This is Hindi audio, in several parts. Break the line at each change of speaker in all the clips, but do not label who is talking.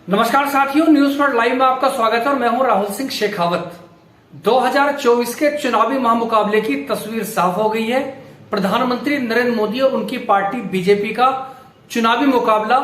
नमस्कार साथियों, न्यूज फॉर लाइव में आपका स्वागत है और मैं हूं राहुल सिंह शेखावत। 2024 के चुनावी महामुकाबले की तस्वीर साफ हो गई है। प्रधानमंत्री नरेंद्र मोदी और उनकी पार्टी बीजेपी का चुनावी मुकाबला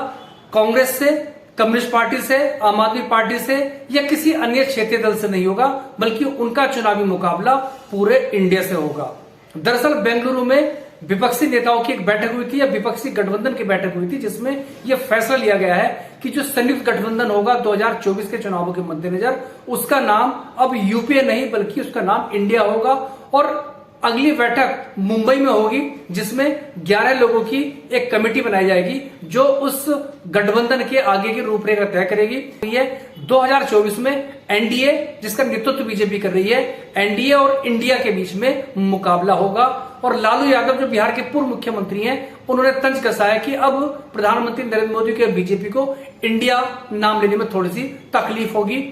कांग्रेस से, कम्युनिस्ट पार्टी से, आम आदमी पार्टी से या किसी अन्य क्षेत्रीय दल से नहीं होगा, बल्कि उनका चुनावी मुकाबला पूरे इंडिया से होगा। दरअसल बेंगलुरु में विपक्षी नेताओं की एक बैठक हुई थी या विपक्षी गठबंधन की बैठक हुई थी, जिसमें यह फैसला लिया गया है कि जो संयुक्त गठबंधन होगा 2024 के चुनावों के मद्देनजर, उसका नाम अब यूपीए नहीं बल्कि उसका नाम इंडिया होगा। और अगली बैठक मुंबई में होगी, जिसमें 11 लोगों की एक कमेटी बनाई जाएगी जो उस गठबंधन के आगे की रूपरेखा तय करेगी। ये 2024 में एनडीए, जिसका नेतृत्व बीजेपी कर रही है, एनडीए और इंडिया के बीच में मुकाबला होगा। और लालू यादव जो बिहार के पूर्व मुख्यमंत्री हैं, उन्होंने तंज कसा है कि अब प्रधानमंत्री नरेंद्र मोदी के बीजेपी को इंडिया नाम लेने में थोड़ी सी तकलीफ होगी।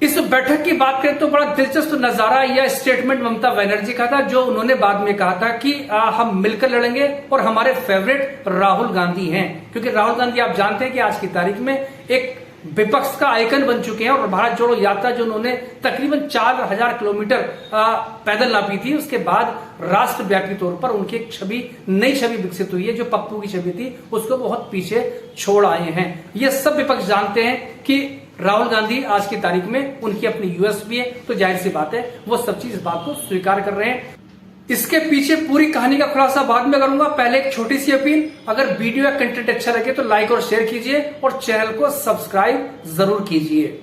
इस बैठक की बात करें तो बड़ा दिलचस्प नजारा या स्टेटमेंट ममता बनर्जी का था, जो उन्होंने बाद में कहा था कि हम मिलकर लड़ेंगे और हमारे फेवरेट राहुल गांधी हैं। क्योंकि राहुल गांधी आप जानते हैं कि आज की तारीख में एक विपक्ष का आइकन बन चुके हैं और भारत जोड़ो यात्रा जो उन्होंने तकरीबन 4000 किलोमीटर पैदल नापी थी, उसके बाद राष्ट्रव्यापी तौर पर उनकी एक छवि, नई छवि विकसित हुई है। जो पप्पू की छवि थी उसको बहुत पीछे छोड़ आए हैं। ये सब विपक्ष जानते हैं कि राहुल गांधी आज की तारीख में उनकी अपनी यूएसपी है, तो जाहिर सी बात है वो सब चीज इस बात को स्वीकार कर रहे हैं। इसके पीछे पूरी कहानी का खुलासा बाद में करूंगा। पहले एक छोटी सी अपील, अगर वीडियो या कंटेंट अच्छा लगे तो लाइक और शेयर कीजिए और चैनल को सब्सक्राइब जरूर कीजिए।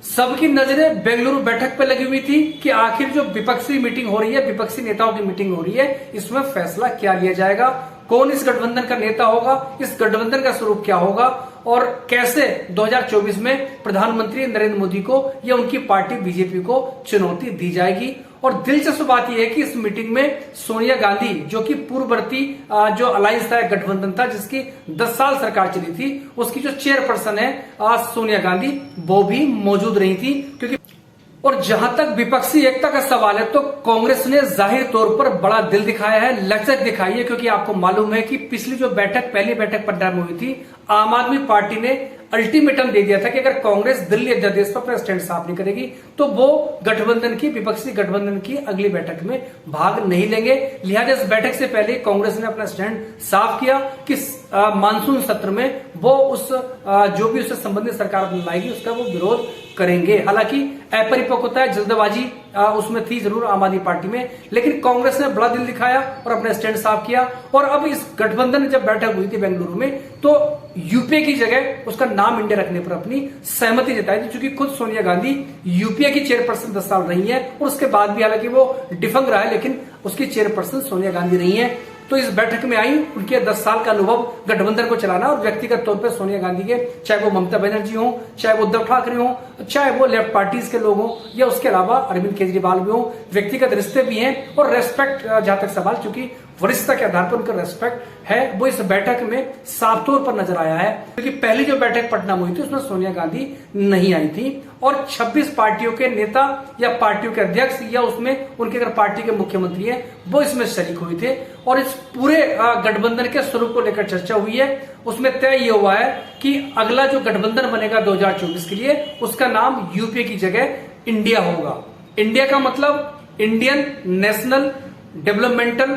सबकी नजरें बेंगलुरु बैठक पर लगी हुई थी कि आखिर जो विपक्षी मीटिंग हो रही है, विपक्षी नेताओं की मीटिंग हो रही है, इसमें फैसला क्या लिया जाएगा, कौन इस गठबंधन का नेता होगा, इस गठबंधन का स्वरूप क्या होगा और कैसे 2024 में प्रधानमंत्री नरेंद्र मोदी को या उनकी पार्टी बीजेपी को चुनौती दी जाएगी। और दिलचस्प बात यह है कि इस मीटिंग में सोनिया गांधी, जो कि पूर्ववर्ती जो अलायंस था, गठबंधन था जिसकी 10 साल सरकार चली थी, उसकी जो चेयरपर्सन है सोनिया गांधी, वो भी मौजूद रही थी। क्योंकि और जहां तक विपक्षी एकता का सवाल है तो कांग्रेस ने जाहिर तौर पर बड़ा दिल दिखाया है, लचक दिखाई है। क्योंकि आपको मालूम है कि पिछली जो बैठक, पहली बैठक पटना में हुई थी, आम आदमी पार्टी ने अल्टीमेटम दे दिया था कि अगर कांग्रेस दिल्ली अध्यादेश पर अपना स्टैंड साफ नहीं करेगी तो वो गठबंधन की, विपक्षी गठबंधन की अगली बैठक में भाग नहीं लेंगे। लिहाजा इस बैठक से पहले कांग्रेस ने अपना स्टैंड साफ किया कि मानसून सत्र में वो उस जो भी उससे संबंधित सरकार लाएगी उसका वो विरोध करेंगे। हालांकि अपरिपक्वता है, जल्दबाजी उसमें थी जरूर आम आदमी पार्टी में, लेकिन कांग्रेस ने बड़ा दिल दिखाया और अपना स्टैंड साफ किया। और अब इस गठबंधन जब बैठक हुई थी बेंगलुरु में, तो यूपीए की जगह उसका नाम इंडिया रखने पर अपनी सहमति जताई थी। क्योंकि खुद सोनिया गांधी यूपीए की चेयरपर्सन 10 साल रही है और उसके बाद भी, हालांकि वो डिफंग रहा है, लेकिन उसकी चेयरपर्सन सोनिया गांधी रही है। तो इस बैठक में आई, उनके 10 साल का अनुभव गठबंधन को चलाना, और व्यक्तिगत तौर पर सोनिया गांधी के, चाहे वो ममता बनर्जी हो, चाहे वो उद्धव ठाकरे हो, चाहे वो लेफ्ट पार्टीज के लोग हो, या उसके अलावा अरविंद केजरीवाल भी हो, व्यक्तिगत रिश्ते भी हैं और रेस्पेक्ट, जहां तक सवाल, चूंकि वरिष्ठता के आधार पर उनका रेस्पेक्ट है, वो इस बैठक में साफ तौर पर नजर आया है। क्योंकि पहली जो बैठक पटना में हुई थी उसमें सोनिया गांधी नहीं आई थी और 26 पार्टियों के नेता या पार्टियों के अध्यक्ष या उसमें उनके अगर पार्टी के मुख्यमंत्री हैं वो इसमें शरीक हुए थे। और इस पूरे गठबंधन के स्वरूप को लेकर चर्चा हुई है। उसमें तय ये हुआ है कि अगला जो गठबंधन बनेगा 2024 के लिए, उसका नाम यूपीए की जगह इंडिया होगा। इंडिया का मतलब Indian national developmental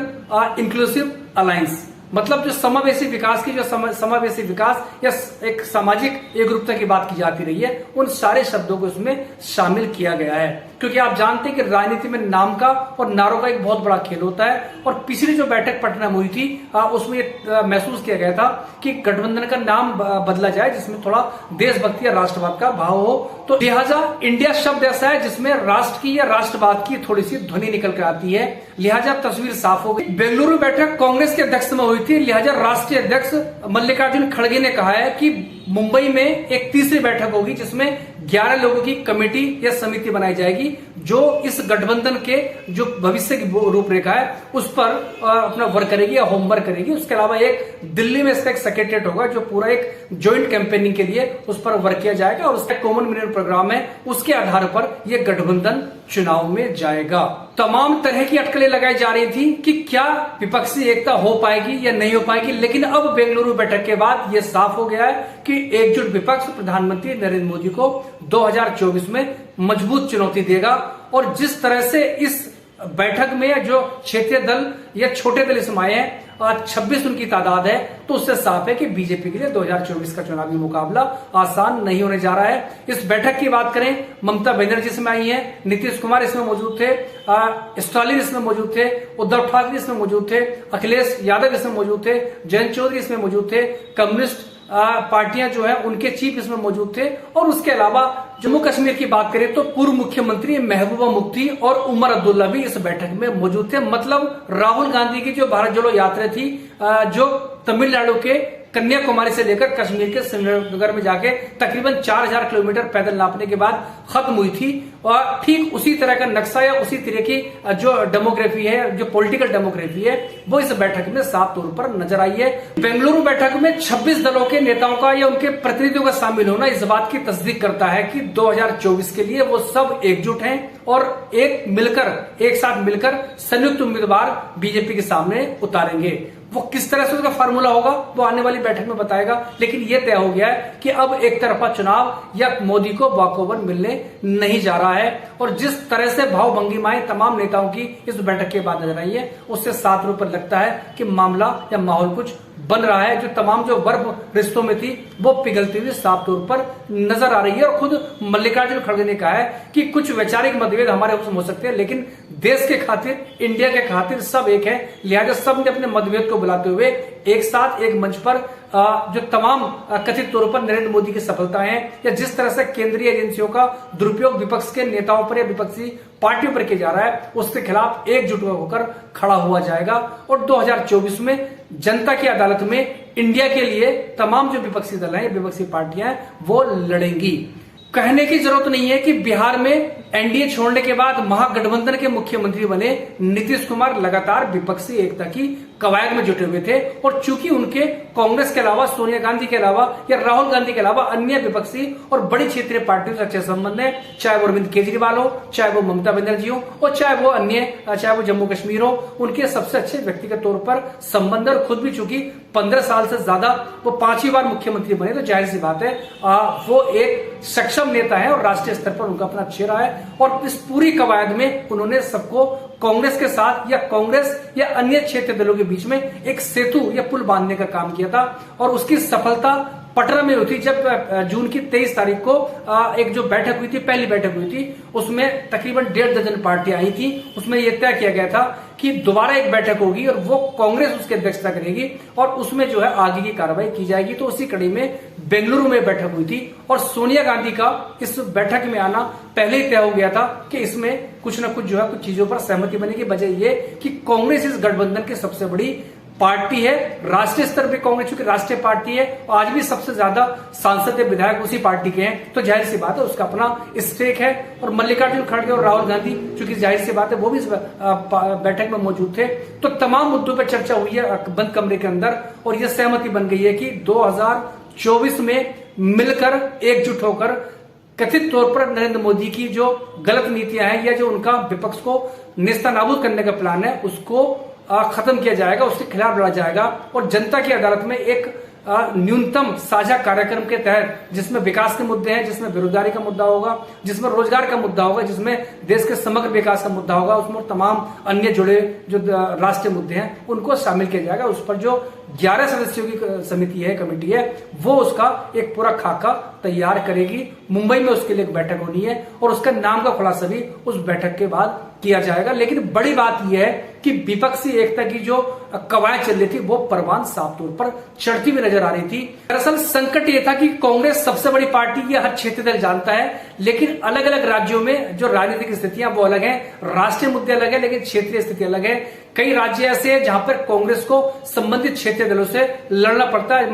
inclusive alliance, मतलब जो समावेशी विकास की, जो समावेशी विकास या एक सामाजिक एकरूपता की बात की जाती रही है, उन सारे शब्दों को इसमें शामिल किया गया है। क्योंकि आप जानते हैं कि राजनीति में नाम का और नारों का एक बहुत बड़ा खेल होता है। और पिछली जो बैठक पटना में हुई थी उसमें ये महसूस किया गया था कि गठबंधन का नाम बदला जाए जिसमें थोड़ा देशभक्ति या राष्ट्रवाद का भाव हो। तो लिहाजा इंडिया शब्द ऐसा है जिसमें राष्ट्र की या राष्ट्रवाद की थोड़ी सी ध्वनि निकल कर आती है। लिहाजा तस्वीर साफ हो गई। बेंगलुरु बैठक कांग्रेस के अध्यक्ष में हुई थी। लिहाजा राष्ट्रीय अध्यक्ष मल्लिकार्जुन खड़गे ने कहा है कि मुंबई में एक तीसरी बैठक होगी जिसमें 11 लोगों की कमेटी या समिति बनाई जाएगी जो इस गठबंधन के जो भविष्य की रूपरेखा है उस पर अपना वर्क करेगी या होमवर्क करेगी। उसके अलावा एक दिल्ली में इसका एक सेक्रेटरीट होगा जो पूरा एक ज्वाइंट कैंपेनिंग के लिए उस पर वर्क किया जाएगा और उसका कॉमन मिनिमम प्रोग्राम है, उसके आधार पर यह गठबंधन चुनाव में जाएगा। तमाम तरह की अटकलें लगाई जा रही थी कि क्या विपक्षी एकता हो पाएगी या नहीं हो पाएगी, लेकिन अब बेंगलुरु बैठक के बाद यह साफ हो गया है कि एकजुट विपक्ष प्रधानमंत्री नरेंद्र मोदी को 2024 में मजबूत चुनौती देगा। और जिस तरह से इस बैठक में जो क्षेत्रीय दल या छोटे दल इसमें आए हैं और 26 उनकी तादाद है, तो उससे साफ है कि बीजेपी के लिए 2024 का चुनावी मुकाबला आसान नहीं होने जा रहा है। इस बैठक की बात करें, ममता बनर्जी इसमें आई है, नीतीश कुमार इसमें मौजूद थे, स्टालिन इसमें मौजूद थे, उद्धव ठाकरे इसमें मौजूद थे, अखिलेश यादव इसमें मौजूद थे, जयंत चौधरी इसमें मौजूद थे, कम्युनिस्ट पार्टियां जो है उनके चीफ इसमें मौजूद थे। और उसके अलावा जम्मू कश्मीर की बात करें तो पूर्व मुख्यमंत्री महबूबा मुफ्ती और उमर अब्दुल्ला भी इस बैठक में मौजूद थे। मतलब राहुल गांधी की जो भारत जोड़ो यात्रा थी, जो तमिलनाडु के कन्याकुमारी से लेकर कश्मीर के श्रीनगर में जाके तकरीबन 4000 किलोमीटर पैदल नापने के बाद खत्म हुई थी, और ठीक उसी तरह का नक्शा या उसी तरह की जो डेमोग्राफी है, जो पॉलिटिकल डेमोग्राफी है, वो इस बैठक में साफ तौर पर नजर आई है। बेंगलुरु बैठक में 26 दलों के नेताओं का या उनके प्रतिनिधियों का शामिल होना इस बात की तस्दीक करता है कि 2024 के लिए वो सब एकजुट हैं और एक साथ मिलकर संयुक्त उम्मीदवार बीजेपी के सामने उतारेंगे। वो किस तरह से उसका फार्मूला होगा वो आने वाली बैठक में बताएगा, लेकिन यह तय हो गया है कि अब एक तरफा चुनाव या मोदी को वॉकओवर मिलने नहीं जा रहा है। और जिस तरह से भाव भंगिमाएं तमाम नेताओं की इस बैठक के बाद नजर आई है, उससे साफ तौर पर लगता है कि मामला या माहौल कुछ बन रहा है। जो तमाम जो वर्ग रिश्तों में थी वो पिघलती हुई साफ तौर पर नजर आ रही है। और खुद मल्लिकार्जुन खड़गे ने कहा है कि कुछ वैचारिक मतभेद हमारे उसमें हो सकते हैं, लेकिन देश के खातिर, इंडिया के खातिर सब एक है, लिहाजा सब ने अपने मतभेद को बुलाते हुए एक साथ एक मंच पर जो तमाम कथित तौर पर नरेंद्र मोदी की सफलताएं हैं या जिस तरह से केंद्रीय एजेंसियों का दुरुपयोग विपक्ष के नेताओं पर या विपक्षी पार्टियों पर किया जा रहा है, उसके खिलाफ एकजुट होकर खड़ा हुआ जाएगा। और 2024 में जनता की अदालत में इंडिया के लिए तमाम जो विपक्षी दल हैं, विपक्षी पार्टियां हैं, वो लड़ेंगी। कहने की जरूरत नहीं है कि बिहार में एनडीए छोड़ने के बाद महागठबंधन के मुख्यमंत्री बने नीतीश कुमार लगातार विपक्षी एकता की कवायद में जुटे हुए थे। और चूंकि उनके कांग्रेस के अलावा, सोनिया गांधी के अलावा या राहुल गांधी के अलावा अन्य विपक्षी और बड़ी क्षेत्रीय पार्टियों से अच्छे संबंध है, चाहे वो अरविंद केजरीवाल हो, चाहे वो ममता बनर्जी हो, और चाहे वो जम्मू कश्मीर हो, उनके सबसे अच्छे व्यक्तिगत तौर पर संबंध। और खुद भी चूंकि 15 साल से ज्यादा वो 5वीं बार मुख्यमंत्री बने, तो जाहिर सी बात है वो एक सक्षम नेता है और राष्ट्रीय स्तर पर उनका अपना चेहरा है। और इस पूरी कवायद में उन्होंने सबको कांग्रेस के साथ या कांग्रेस या अन्य क्षेत्रीय दलों के बीच में एक सेतु या पुल बांधने का काम किया था। और उसकी सफलता पटना में हुई थी, जब जून की 23 तारीख को एक जो बैठक हुई थी, पहली बैठक हुई थी, उसमें तकरीबन 1.5 दर्जन पार्टियां आई थी। उसमें यह तय किया गया था कि दोबारा एक बैठक होगी और वो कांग्रेस उसकी अध्यक्षता करेगी और उसमें जो है आगे की कार्रवाई की जाएगी। तो उसी कड़ी में बेंगलुरु में बैठक हुई थी और सोनिया गांधी का इस बैठक में आना पहले ही तय हो गया था कि इसमें कुछ न कुछ जो है कुछ चीजों पर सहमति बनेगी। वजह ये कि कांग्रेस इस गठबंधन की सबसे बड़ी पार्टी है, राष्ट्रीय स्तर पर कांग्रेस चूंकि राष्ट्रीय पार्टी है और आज भी सबसे ज्यादा सांसद विधायक उसी पार्टी के हैं, तो जाहिर सी बात है उसका अपना स्टेक है। और मल्लिकार्जुन खड़गे और राहुल गांधी चूंकि जाहिर सी बात है वो भी इस बैठक में मौजूद थे, तो तमाम मुद्दों पर चर्चा हुई है बंद कमरे के अंदर और यह सहमति बन गई है कि 2024 में मिलकर एकजुट होकर कथित तौर पर नरेंद्र मोदी की जो गलत नीतियां हैं या जो उनका विपक्ष को नेस्तनाबूद करने का प्लान है उसको खत्म किया जाएगा, उसके खिलाफ लड़ा जाएगा। और जनता की अदालत में एक न्यूनतम साझा कार्यक्रम के तहत, जिसमें विकास के मुद्दे हैं, जिसमें बेरोजगारी का मुद्दा होगा, जिसमें रोजगार का मुद्दा होगा, जिसमें देश के समग्र विकास का मुद्दा होगा, उसमें तमाम अन्य जुड़े जो राष्ट्रीय मुद्दे हैं उनको शामिल किया जाएगा। उस पर जो 11 सदस्यों की समिति है, कमेटी है, वो उसका एक पूरा खाका तैयार करेगी। मुंबई में उसके लिए एक बैठक होनी है और उसका नाम का खुलासा भी उस बैठक के बाद किया जाएगा। लेकिन बड़ी बात यह है कि विपक्षी एकता की जो कवायद चल रही थी वो परवान साफ तौर पर चढ़ती हुई नजर आ रही थी। दरअसल संकट यह था कि कांग्रेस सबसे बड़ी पार्टी है, हर क्षेत्रीय दल जानता है, लेकिन अलग अलग राज्यों में जो राजनीतिक स्थितियां वो अलग हैं, राष्ट्रीय मुद्दे अलग है, लेकिन क्षेत्रीय स्थिति अलग है। कई राज्य ऐसे हैं जहां पर कांग्रेस को संबंधित क्षेत्रीय दलों से लड़ना पड़ता है।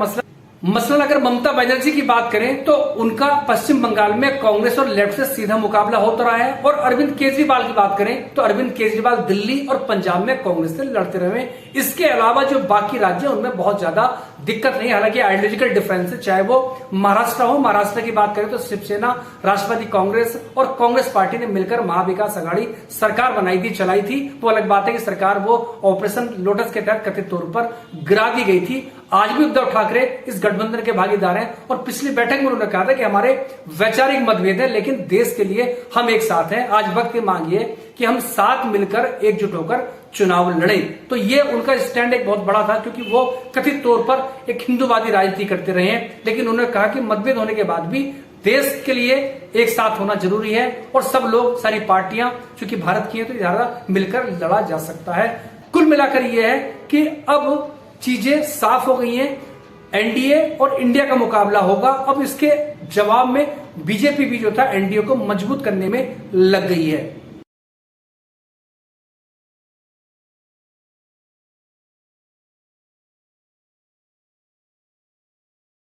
मसलन अगर ममता बनर्जी की बात करें तो उनका पश्चिम बंगाल में कांग्रेस और लेफ्ट से सीधा मुकाबला होता रहा है, और अरविंद केजरीवाल की बात करें तो अरविंद केजरीवाल दिल्ली और पंजाब में कांग्रेस से लड़ते रहे। इसके अलावा जो बाकी राज्य उनमें बहुत ज्यादा दिक्कत नहीं, हालांकि आइडियोलॉजिकल डिफरेंस है, चाहे वो महाराष्ट्र हो। महाराष्ट्र की बात करें तो शिवसेना, राष्ट्रवादी कांग्रेस और कांग्रेस पार्टी ने मिलकर महाविकास आघाड़ी सरकार बनाई थी, चलाई थी। वो अलग बात है कि सरकार वो ऑपरेशन लोटस के तहत कथित तौर पर गिरा दी गई थी। आज भी उद्धव ठाकरे इस गठबंधन के भागीदार हैं, और पिछली बैठक में उन्होंने कहा था कि हमारे वैचारिक मतभेद है लेकिन देश के लिए हम एक साथ हैं। आज वक्त की मांग ये कि हम साथ मिलकर एकजुट होकर चुनाव लड़ें। तो ये उनका स्टैंड एक बहुत बड़ा था, क्योंकि वो कथित तौर पर एक हिंदूवादी राजनीति करते रहे हैं, लेकिन उन्होंने कहा कि मतभेद होने के बाद भी देश के लिए एक साथ होना जरूरी है, और सब लोग, सारी पार्टियां चूंकि भारत की है तो ज्यादा मिलकर लड़ा जा सकता है। कुल मिलाकर यह है कि अब चीजें साफ हो गई हैं, एनडीए और इंडिया का मुकाबला होगा। अब इसके जवाब में बीजेपी भी जो था एनडीए को मजबूत करने में लग गई है।